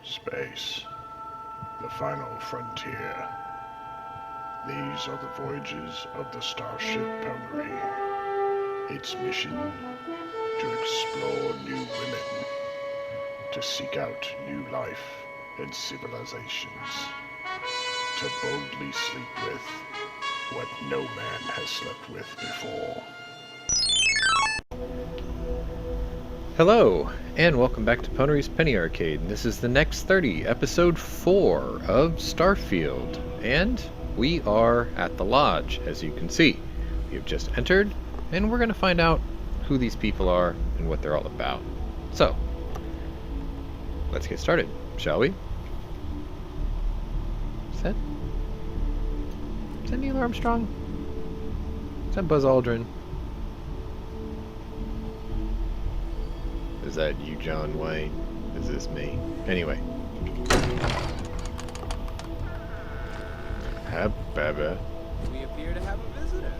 Space, the final frontier. These are the voyages of the starship Pwnery. Its mission, to explore new women, to seek out new life and civilizations, to boldly sleep with what no man has slept with before. Hello, and welcome back to Pwnery's Penny Arcade. This is the Next 30, Episode 4 of Starfield, and we are at the lodge, as you can see. We have just entered, and we're going to find out who these people are and what they're all about. So, let's get started, shall we? Is that Neil Armstrong? Is that Buzz Aldrin? Is that you, John Wayne? Is this me? Anyway. Baba. We appear to have a visitor.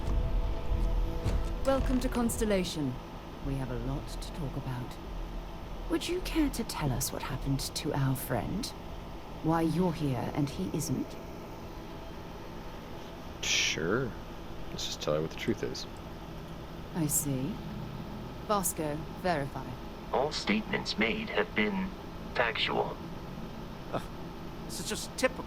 Welcome to Constellation. We have a lot to talk about. Would you care to tell us what happened to our friend? Why you're here and he isn't? Sure. Let's just tell her what the truth is. I see. Bosco, verify. All statements made have been factual. This is just typical.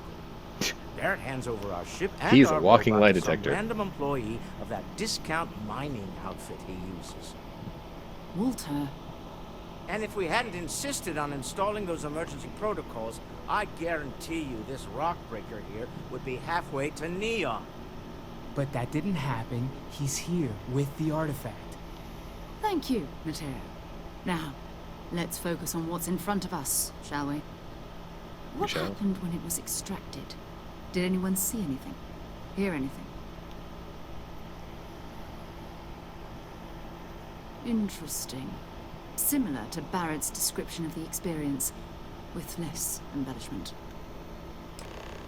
Barrett hands over our ship and He's a our walking robot lie to some detector. random employee of that discount mining outfit he uses. Walter. And if we hadn't insisted on installing those emergency protocols, I guarantee you this rock breaker here would be halfway to Neon. But that didn't happen. He's here with the artifact. Thank you, Matteo. Now, let's focus on what's in front of us, shall we? What shall. happened when it was extracted? Did anyone see anything? Hear anything? Interesting. Similar to Barrett's description of the experience, with less embellishment.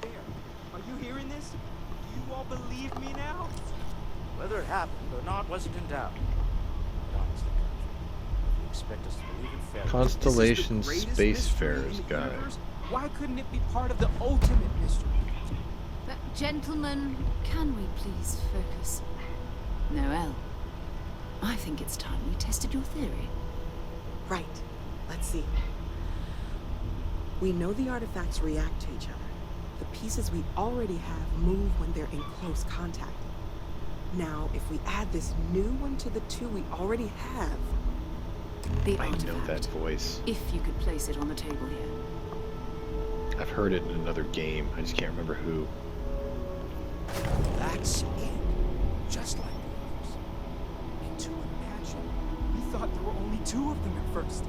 There. Are you hearing this? Do you all believe me now? Whether it happened or not wasn't in doubt. Honestly, you expect us to believe in fairy tales. Constellation This is the greatest mystery Spacefarers in the Guide. universe. Why couldn't it be part of the ultimate mystery? But, gentlemen, can we please focus? Noel, I think it's time we tested your theory. Right. Let's see. We know the artifacts react to each other. The pieces we already have move when they're in close contact. Now, if we add this new one to the two we already have... The I artifact. know that voice. If you could place it on the table here. I've heard it in another game. I just can't remember who. That's it. Just like the others. And to imagine, we thought there were only two of them at first.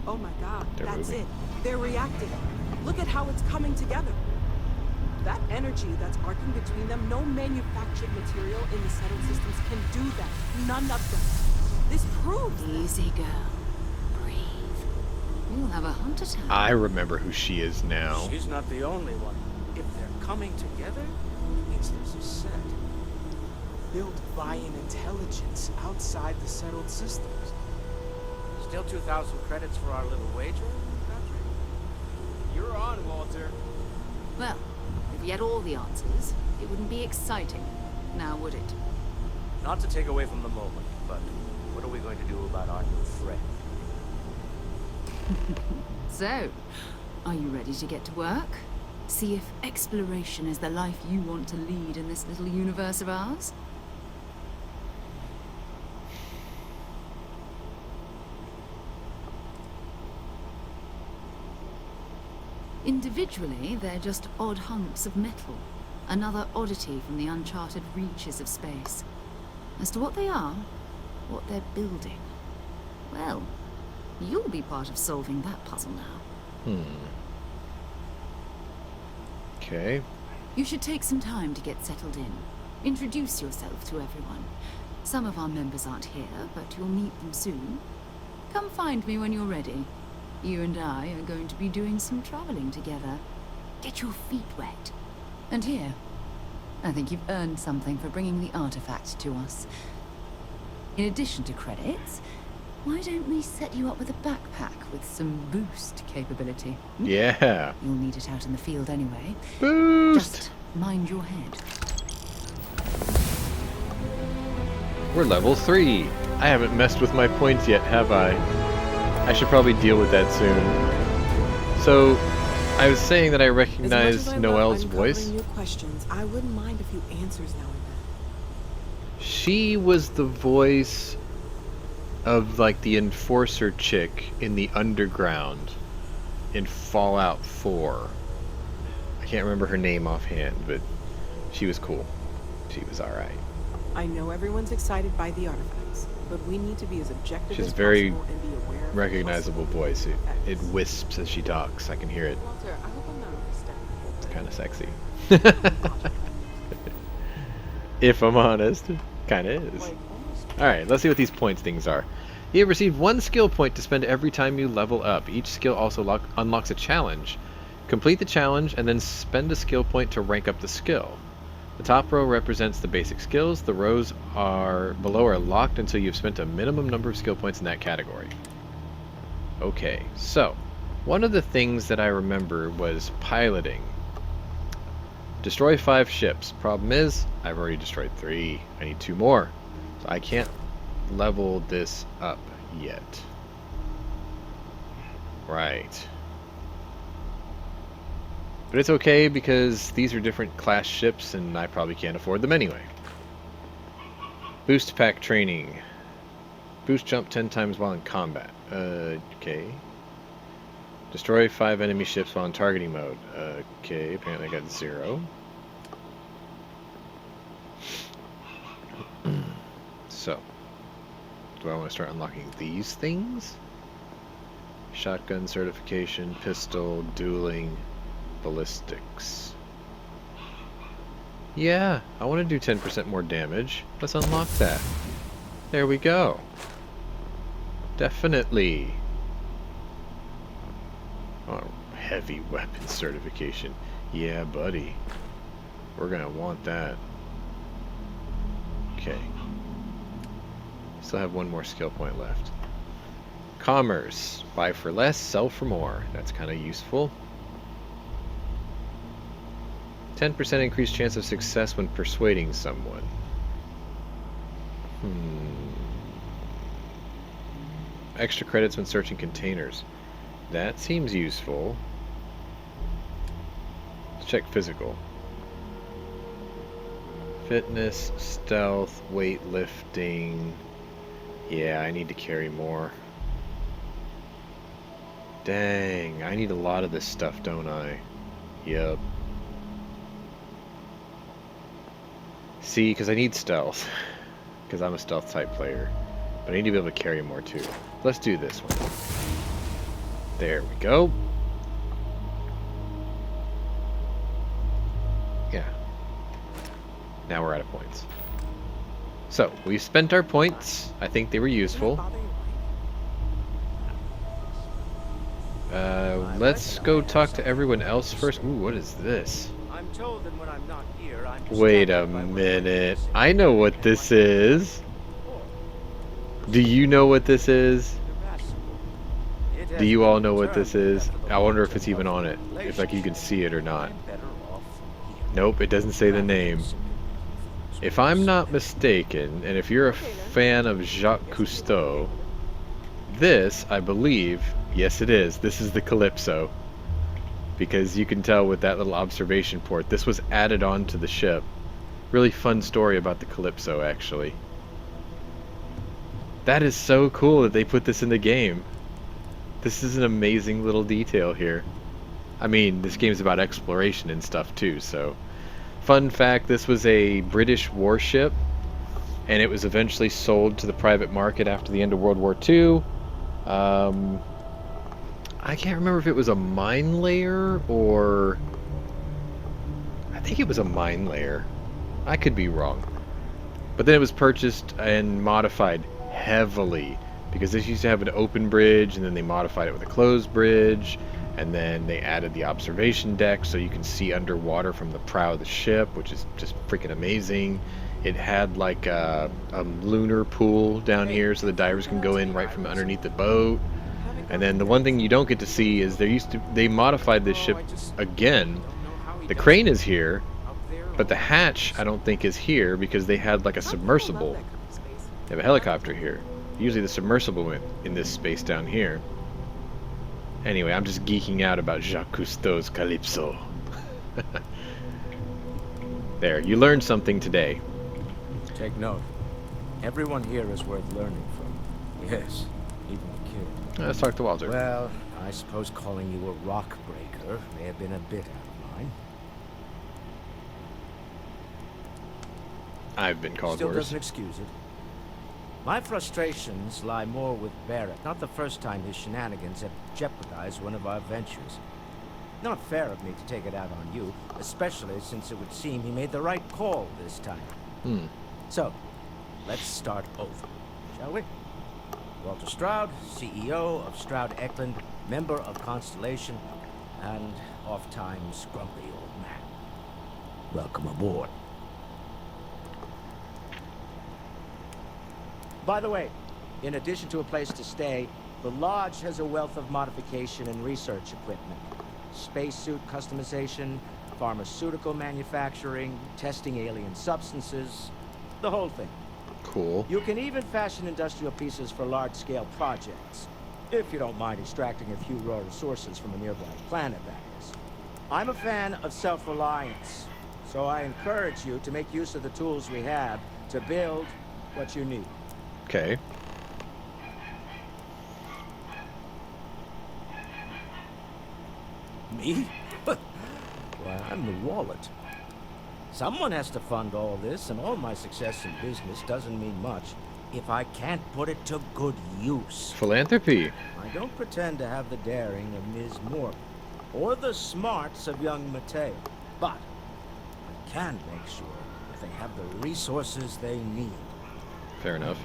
Oh my god, They're that's moving. it. They're reacting. Look at how it's coming together. That energy that's arcing between them, no manufactured material in the settled systems can do that. None of them. This proves that. Easy, girl. Breathe. You'll have a heart attack. I remember who she is now. She's not the only one. If they're coming together, it means there's a set. Built by an intelligence outside the settled systems. Still 2,000 credits for our little wager, Patrick? You're on, Walter. Well, if we had all the answers, it wouldn't be exciting. Now, would it? Not to take away from the moment, but what are we going to do about our new friend? So, are you ready to get to work? See if exploration is the life you want to lead in this little universe of ours? Individually, they're just odd hunks of metal. Another oddity from the uncharted reaches of space. As to what they are, what they're building, well, you'll be part of solving that puzzle now. Okay. You should take some time to get settled in. Introduce yourself to everyone. Some of our members aren't here, but you'll meet them soon. Come find me when you're ready. You and I are going to be doing some traveling together. Get your feet wet. And here, I think you've earned something for bringing the artifact to us. In addition to credits, Why don't we set you up with a backpack with some boost capability? Hmm? Yeah. You'll need it out in the field anyway. Boost! Just mind your head. We're level 3. I haven't messed with my points yet, have I? I should probably deal with that soon. So, I was saying that I recognize Noelle's voice. New questions, I wouldn't mind a few answers now and then. She was the voice of, like, the enforcer chick in the underground in Fallout 4. I can't remember her name offhand, but she was cool. She was alright. I know everyone's excited by the artifacts, but we need to be as objective She's as very possible and be aware of the recognizable possible voice. It effects. wisps as she talks. I can hear it. Walter, I hope I'm not overstepping. It's kind of sexy. If I'm honest, kind of is. Alright, let's see what these points things are. You have received 1 skill point to spend every time you level up. Each skill also unlocks a challenge. Complete the challenge and then spend a skill point to rank up the skill. The top row represents the basic skills. The rows below are locked until you've spent a minimum number of skill points in that category. Okay, so one of the things that I remember was piloting. Destroy 5 ships. Problem is, I've already destroyed 3. I need 2 more. So I can't level this up yet. Right. But it's okay because these are different class ships and I probably can't afford them anyway. Boost pack training. Boost jump 10 times while in combat. Okay. Destroy 5 enemy ships while in targeting mode. Okay, apparently I got 0. So, do I want to start unlocking these things? Shotgun certification, pistol, dueling, ballistics. Yeah, I want to do 10% more damage. Let's unlock that. There we go. Definitely. Oh, heavy weapon certification. Yeah, buddy. We're gonna want that. Okay. Still have 1 more skill point left. Commerce. Buy for less, sell for more. That's kind of useful. 10% increased chance of success when persuading someone. Extra credits when searching containers. That seems useful. Let's check physical. Fitness, stealth, weightlifting. Yeah, I need to carry more. Dang, I need a lot of this stuff, don't I? Yep. See, because I need stealth. Because I'm a stealth type player. But I need to be able to carry more too. Let's do this one. There we go. Yeah. Now we're out of points. So, we've spent our points. I think they were useful. Let's go talk to everyone else first. Ooh, what is this? I'm told that when I'm not here, I'm Wait a distracted by what minute. I'm I know what this is. Do you know what this is? Do you all know what this is? I wonder if it's even on it. If like you can see it or not. Nope, it doesn't say the name. If I'm not mistaken, and if you're a fan of Jacques Cousteau, this, I believe, yes it is, this is the Calypso. Because you can tell with that little observation port, this was added on to the ship. Really fun story about the Calypso, actually. That is so cool that they put this in the game. This is an amazing little detail here. I mean, this game's about exploration and stuff too, so... Fun fact, this was a British warship, and it was eventually sold to the private market after the end of World War II. I can't remember if it was a mine layer or... I think it was a mine layer. I could be wrong. But then it was purchased and modified heavily, because this used to have an open bridge, and then they modified it with a closed bridge, and then they added the observation deck so you can see underwater from the prow of the ship, which is just freaking amazing. It had like a lunar pool down here so the divers can go in right from underneath the boat. And then the one thing you don't get to see is they modified this ship again. The crane is here, but the hatch I don't think is here because they had like a submersible. They have a helicopter here. Usually the submersible went in this space down here. Anyway, I'm just geeking out about Jacques Cousteau's Calypso. There, you learned something today. Take note. Everyone here is worth learning from. Yes, even the kid. Let's talk to Walter. Well, I suppose calling you a rock breaker may have been a bit out of line. I've been called Still worse. doesn't excuse it. My frustrations lie more with Barrett. Not the first time his shenanigans have jeopardized one of our ventures. Not fair of me to take it out on you, especially since it would seem he made the right call this time. So, let's start over, shall we? Walter Stroud, CEO of Stroud Eklund, member of Constellation, and oft-times grumpy old man. Welcome aboard. By the way, in addition to a place to stay, the Lodge has a wealth of modification and research equipment. Spacesuit customization, pharmaceutical manufacturing, testing alien substances, the whole thing. Cool. You can even fashion industrial pieces for large-scale projects, if you don't mind extracting a few raw resources from a nearby planet, that is. I'm a fan of self-reliance, so I encourage you to make use of the tools we have to build what you need. Okay. Me? Why, I'm the wallet. Someone has to fund all this, and all my success in business doesn't mean much if I can't put it to good use. Philanthropy. I don't pretend to have the daring of Ms. Morgan, or the smarts of young Mateo, but I can make sure that they have the resources they need. Fair enough.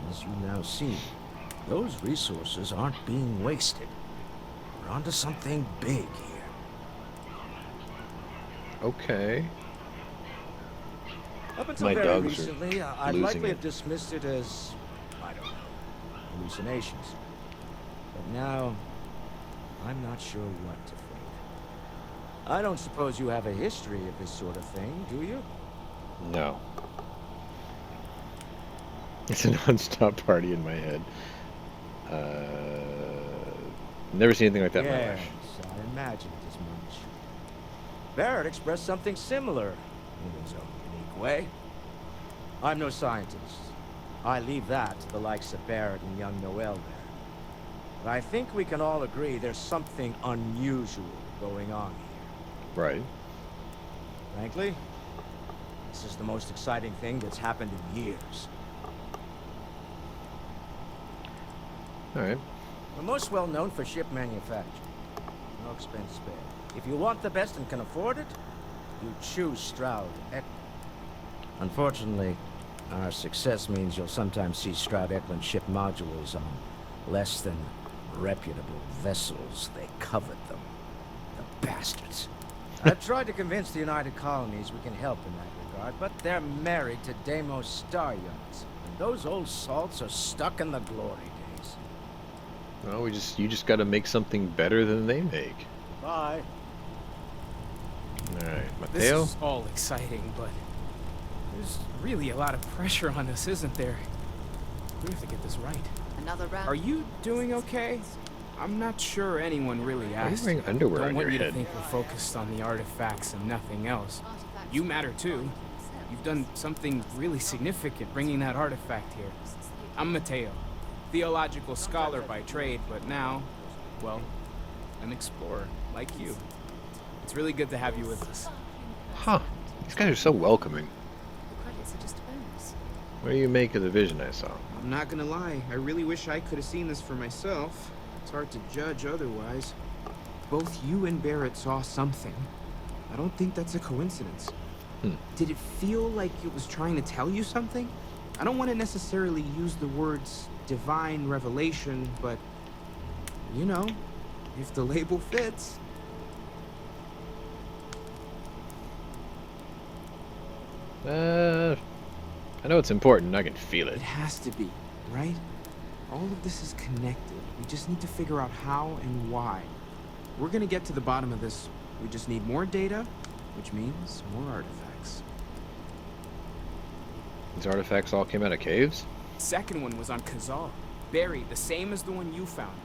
As you now see, those resources aren't being wasted. We're onto something big here. Okay. Up until My very dogs are recently, I'd losing likely it. have dismissed it as, I don't know, hallucinations. But now, I'm not sure what to think. I don't suppose you have a history of this sort of thing, do you? No. It's a non-stop party in my head. Never seen anything like that in my Yes, life. I imagined as much. Barrett expressed something similar in his own unique way. I'm no scientist. I leave that to the likes of Barrett and young Noel there. But I think we can all agree there's something unusual going on here. Right. Frankly, this is the most exciting thing that's happened in years. Alright. We're most well known for ship manufacture. No expense spared. If you want the best and can afford it, you choose Stroud Eklund. Unfortunately, our success means you'll sometimes see Stroud Eklund ship modules on less than reputable vessels. They covet them. The bastards. I've tried to convince the United Colonies we can help in that regard, but they're married to Deimos star yards. And those old salts are stuck in the glory days. Well, you just got to make something better than they make. Bye. All right, This Mateo. is all exciting, but there's really a lot of pressure on us, isn't there? We have to get this right. Another round. Are you doing okay? I'm not sure anyone really Why are you asked. wearing underwear Don't on want your you head? to think we're focused on the artifacts and nothing else. You matter too. You've done something really significant bringing that artifact here. I'm Mateo, theological scholar by trade, but now, well, an explorer like you. It's really good to have you with us. Huh. These guys are so welcoming. The credits are just a bonus. What do you make of the vision I saw? I'm not gonna lie, I really wish I could have seen this for myself. It's hard to judge otherwise. Both you and Barrett saw something. I don't think that's a coincidence. Did it feel like it was trying to tell you something? I don't want to necessarily use the words divine revelation, but you know, if the label fits. I know it's important. I can feel it. It has to be, right? All of this is connected. We just need to figure out how and why. We're gonna get to the bottom of this. We just need more data, which means more artifacts. These artifacts all came out of caves? Second one was on Kazal, buried, the same as the one you found.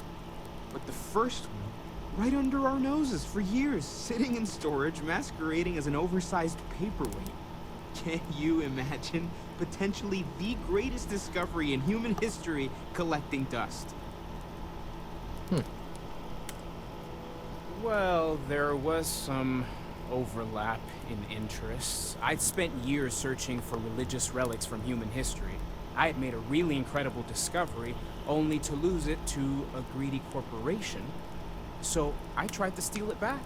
But the first one, right under our noses for years, sitting in storage, masquerading as an oversized paperweight. Can you imagine potentially the greatest discovery in human history collecting dust? Well, there was some overlap in interests. I'd spent years searching for religious relics from human history. I had made a really incredible discovery, only to lose it to a greedy corporation. So I tried to steal it back.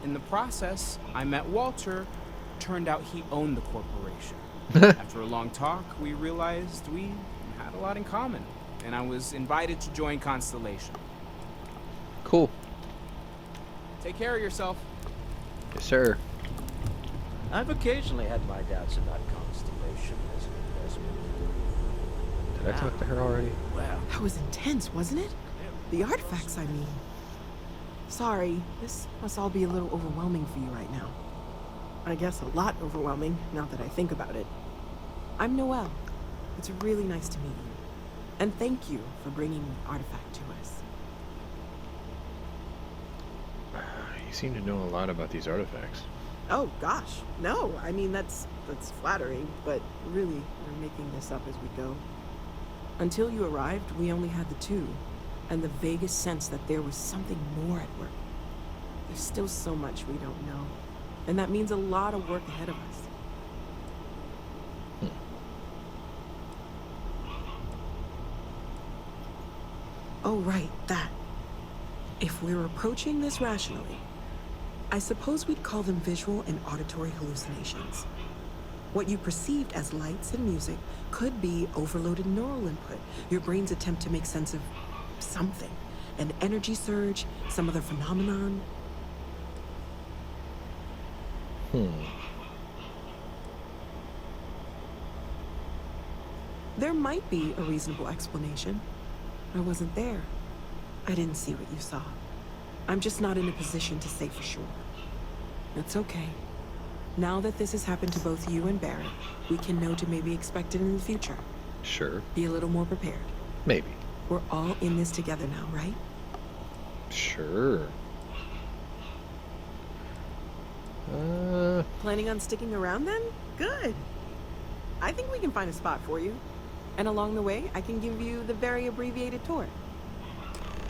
In the process, I met Walter. Turned out he owned the corporation. After a long talk, we realized we had a lot in common, and I was invited to join Constellation. Cool. Take care of yourself. Yes, sir. I've occasionally had my doubts about Constellation as an investment. Did I talk to her already? Well, That was intense, wasn't it? The artifacts, I mean. Sorry, this must all be a little overwhelming for you right now. I guess a lot overwhelming, now that I think about it. I'm Noelle. It's really nice to meet you. And thank you for bringing the artifact to us. You seem to know a lot about these artifacts. Oh, gosh. No, I mean, that's flattering, but really, we're making this up as we go. Until you arrived, we only had the two, and the vaguest sense that there was something more at work. There's still so much we don't know, and that means a lot of work ahead of us. Oh, right, that. If we're approaching this rationally, I suppose we'd call them visual and auditory hallucinations. What you perceived as lights and music could be overloaded neural input, your brain's attempt to make sense of something. An energy surge, some other phenomenon. There might be a reasonable explanation. I wasn't there. I didn't see what you saw. I'm just not in a position to say for sure. It's okay. Now that this has happened to both you and Barrett, we can know to maybe expect it in the future. Sure. Be a little more prepared. Maybe. We're all in this together now, right? Sure. Planning on sticking around then? Good. I think we can find a spot for you. And along the way, I can give you the very abbreviated tour.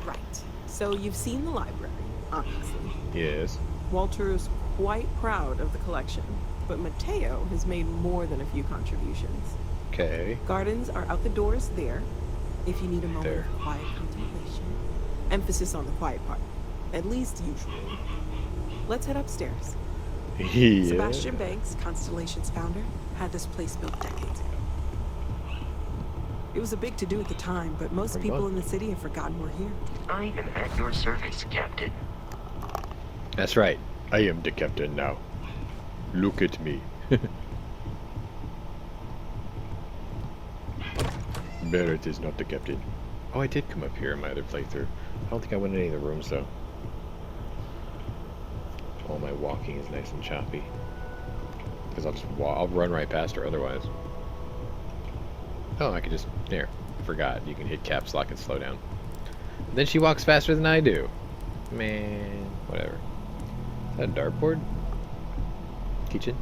Right. So you've seen the library, obviously. Yes. Walter's quite proud of the collection, but Mateo has made more than a few contributions. Okay. Gardens are out the doors there, if you need a moment There. of quiet contemplation. Emphasis on the quiet part, at least usually. Let's head upstairs. Yeah. Sebastian Banks, Constellation's founder, had this place built decades ago. It was a big to-do at the time, but most people in the city have forgotten we're here. I am at your service, Captain. That's right. I am the captain now. Look at me. Barrett is not the captain. Oh, I did come up here in my other playthrough. I don't think I went in any of the rooms, though. All my walking is nice and choppy. Because I'll run right past her otherwise. Oh, I could just... There. Forgot. You can hit caps lock and slow down. Then she walks faster than I do. Man, whatever. Is that a dartboard? Kitchen?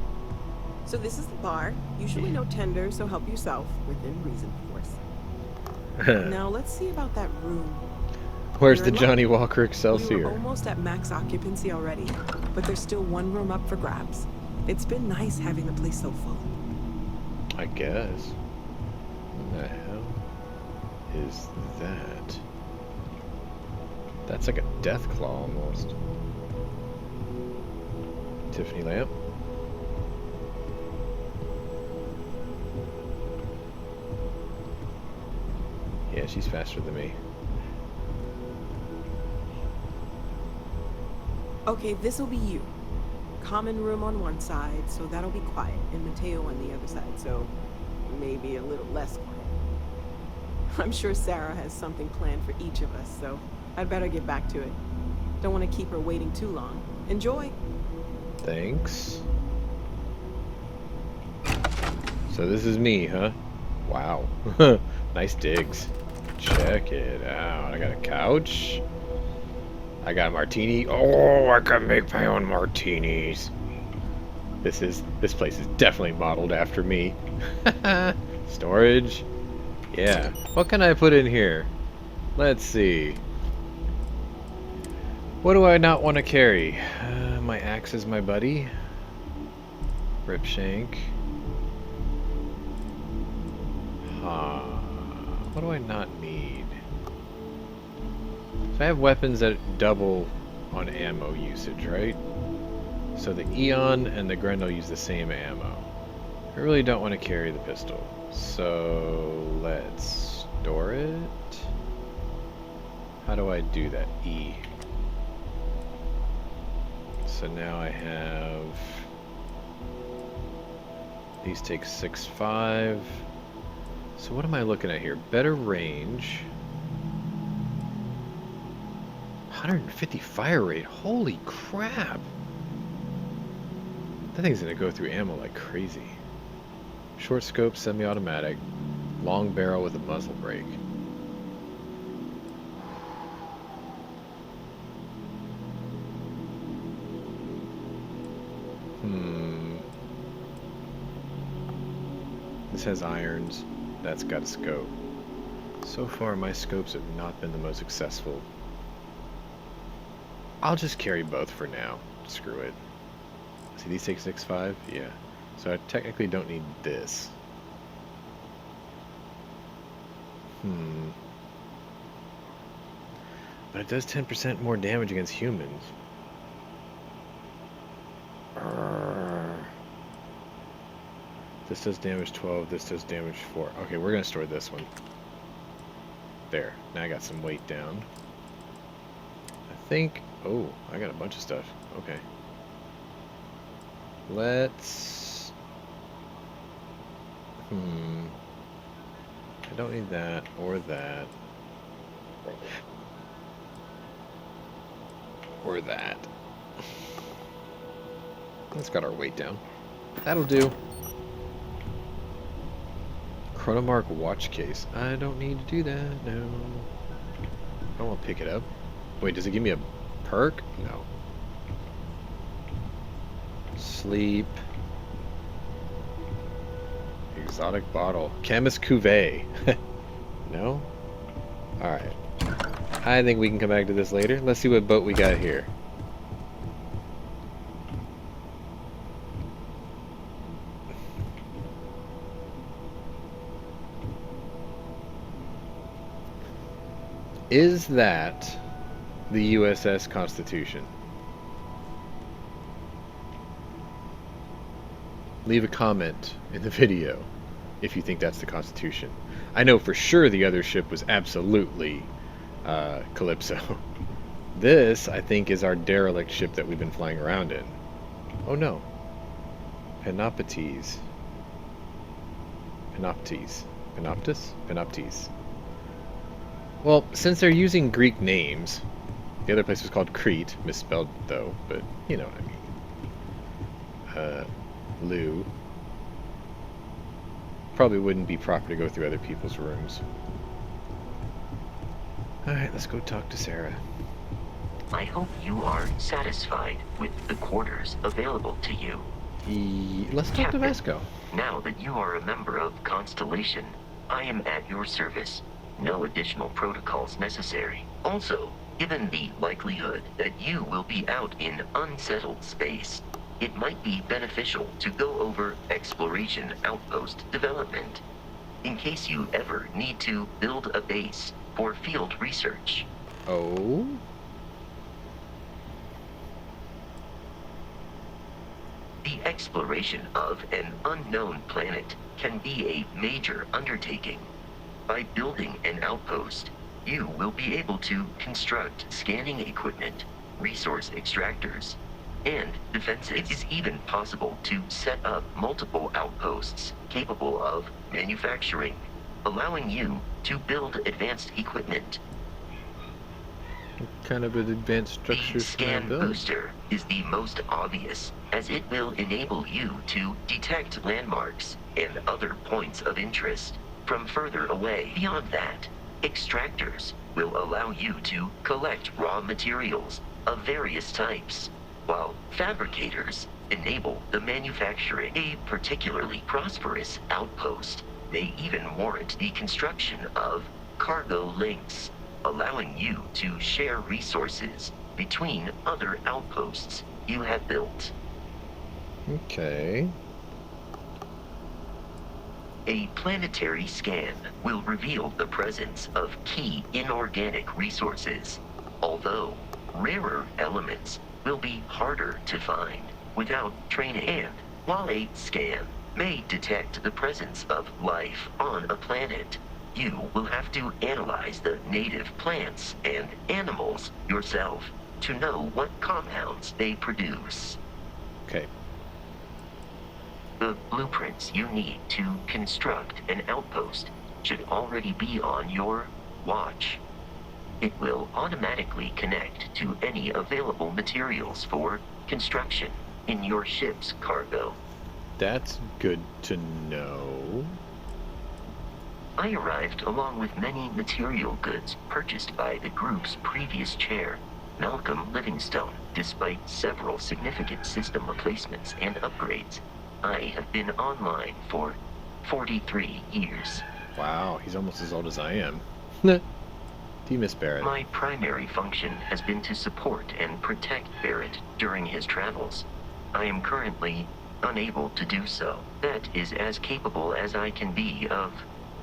So this is the bar. Usually no tender, so help yourself. Within reason, of course. Now let's see about that room. Where's You're the lucky. Johnny Walker We were Excelsior? almost at max occupancy already, but there's still one room up for grabs. It's been nice having the place so full. I guess. What the hell is that? That's like a death claw almost. Tiffany lamp. Yeah, she's faster than me. Okay, this'll be you. Common room on one side, so that'll be quiet, and Mateo on the other side, so maybe a little less quiet. I'm sure Sarah has something planned for each of us, so I'd better get back to it. Don't want to keep her waiting too long. Enjoy! Thanks. So this is me, huh? Wow. Nice digs. Check it out. I got a couch. I got a martini. Oh, I can make my own martinis. This place is definitely modeled after me. Storage. Yeah. What can I put in here? Let's see. What do I not want to carry? My axe is my buddy. Rip shank. What do I not need? So I have weapons that double on ammo usage, right? So the Eon and the Grendel use the same ammo. I really don't want to carry the pistol. So let's store it. How do I do that? E. So now I have... These take 6.5. So what am I looking at here? Better range. 150 fire rate. Holy crap! That thing's gonna go through ammo like crazy. Short scope, semi-automatic. Long barrel with a muzzle brake. This has irons. That's got a scope. So far, my scopes have not been the most successful. I'll just carry both for now. Screw it. See, these take 6.5? Yeah. So I technically don't need this. But it does 10% more damage against humans. This does damage 12, this does damage 4. Okay, we're gonna store this one. There. Now I got some weight down. I think... Oh, I got a bunch of stuff. Okay. Let's... I don't need that or that. Or that. Let's got our weight down. That'll do. Chronomark watch case. I don't need to do that, no. I don't want to pick it up. Wait, does it give me a perk? No. Sleep. Exotic bottle. Chemist cuvee. No? Alright. I think we can come back to this later. Let's see what boat we got here. Is that the USS Constitution? Leave a comment in the video if you think that's the Constitution. I know for sure the other ship was absolutely Calypso. This, I think, is our derelict ship that we've been flying around in. Oh no. Panoptes. Well, since they're using Greek names, the other place was called Crete, misspelled though, but you know what I mean. Lou. Probably wouldn't be proper to go through other people's rooms. Alright, let's go talk to Sarah. I hope you are satisfied with the quarters available to you. Let's talk to Vasco. Now that you are a member of Constellation, I am at your service. No additional protocols necessary. Also, given the likelihood that you will be out in unsettled space, it might be beneficial to go over exploration outpost development, in case you ever need to build a base for field research. Oh? The exploration of an unknown planet can be a major undertaking. By building an outpost, you will be able to construct scanning equipment, resource extractors, and defenses. It is even possible to set up multiple outposts capable of manufacturing, allowing you to build advanced equipment. What kind of an advanced The structure can I scan build? booster is the most obvious, as it will enable you to detect landmarks and other points of interest from further away. Beyond that, extractors will allow you to collect raw materials of various types, while fabricators enable the manufacturing. A particularly prosperous outpost may even warrant the construction of cargo links, allowing you to share resources between other outposts you have built. Okay. A planetary scan will reveal the presence of key inorganic resources, although rarer elements will be harder to find without training. And while a scan may detect the presence of life on a planet, you will have to analyze the native plants and animals yourself to know what compounds they produce. Okay. The blueprints you need to construct an outpost should already be on your watch. It will automatically connect to any available materials for construction in your ship's cargo. That's good to know. I arrived along with many material goods purchased by the group's previous chair, Malcolm Livingstone. Despite several significant system replacements and upgrades, I have been online for 43 years. Wow, he's almost as old as I am. Do you miss Barrett? My primary function has been to support and protect Barrett during his travels. I am currently unable to do so. That is as capable as I can be of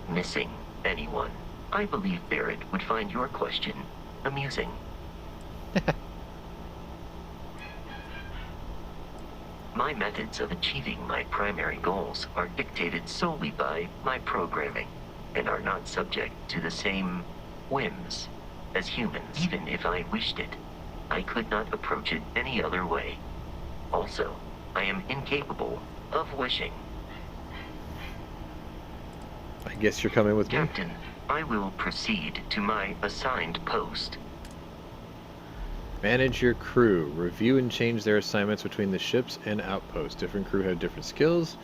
missing anyone. I believe Barrett would find your question amusing. My methods of achieving my primary goals are dictated solely by my programming, and are not subject to the same whims as humans. Even if I wished it, I could not approach it any other way. Also, I am incapable of wishing. I guess you're coming with me. Captain, I will proceed to my assigned post. Manage your crew. Review and change their assignments between the ships and outposts. Different crew have different skills,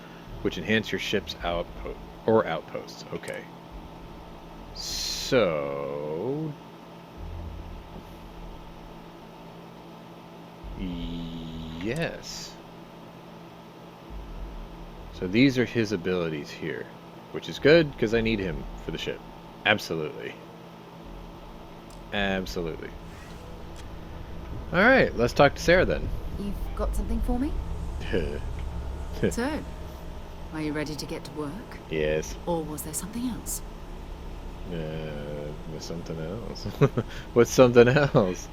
which enhance your ship's outposts. Okay. So... yes. So these are his abilities here, which is good because I need him for the ship. Absolutely. Absolutely. Alright, let's talk to Sarah then. You've got something for me? So, are you ready to get to work? Yes. Or was there something else? There's something else. What's something else?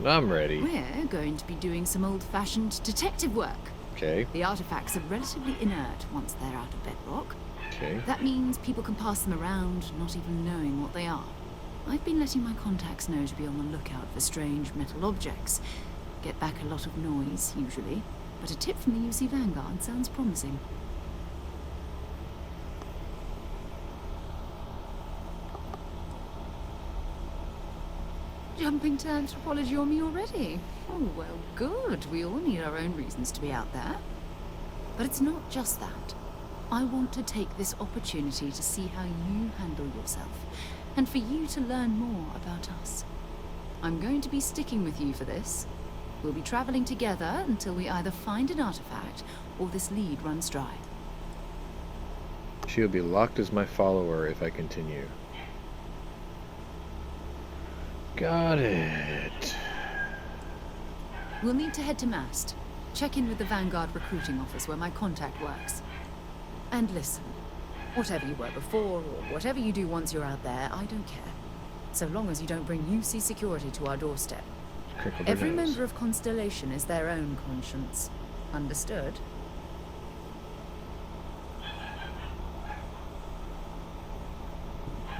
I'm ready. We're going to be doing some old-fashioned detective work. Okay. The artifacts are relatively inert once they're out of bedrock. Okay. That means people can pass them around, not even knowing what they are. I've been letting my contacts know to be on the lookout for strange metal objects. Get back a lot of noise, usually, but a tip from the UC Vanguard sounds promising. Jumping to anthropology on me already? Oh, well, good. We all need our own reasons to be out there. But it's not just that. I want to take this opportunity to see how you handle yourself, and for you to learn more about us. I'm going to be sticking with you for this. We'll be traveling together until we either find an artifact or this lead runs dry. She'll be locked as my follower if I continue. Got it. We'll need to head to Mast. Check in with the Vanguard recruiting office where my contact works. And listen, whatever you were before, or whatever you do once you're out there, I don't care. So long as you don't bring UC security to our doorstep. Every member of Constellation is their own conscience. Understood?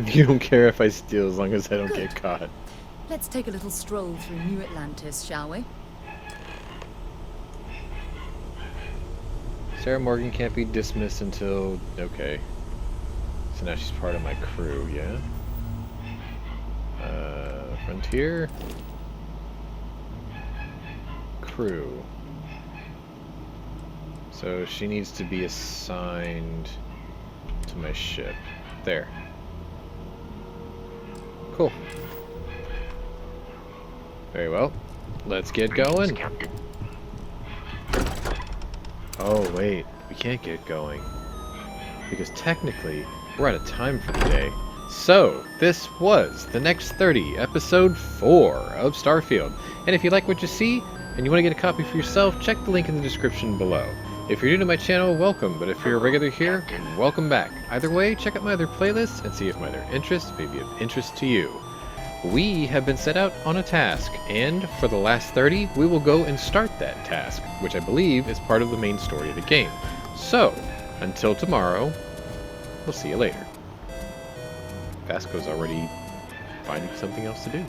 You don't care if I steal as long as I don't Good. get caught. Let's take a little stroll through New Atlantis, shall we? Sarah Morgan can't be dismissed until... Okay. So now she's part of my crew, yeah? Frontier. Crew. So she needs to be assigned to my ship. There. Cool. Very well. Let's get going. Captain. Oh, wait. We can't get going. Because technically, we're out of time for today. So, this was the Next 30, Episode 4 of Starfield. And if you like what you see, and you want to get a copy for yourself, check the link in the description below. If you're new to my channel, welcome, but if you're a regular here, welcome back. Either way, check out my other playlists and see if my other interests may be of interest to you. We have been set out on a task, and for the last 30, we will go and start that task, which I believe is part of the main story of the game. So, until tomorrow, we'll see you later. Vasco's already finding something else to do.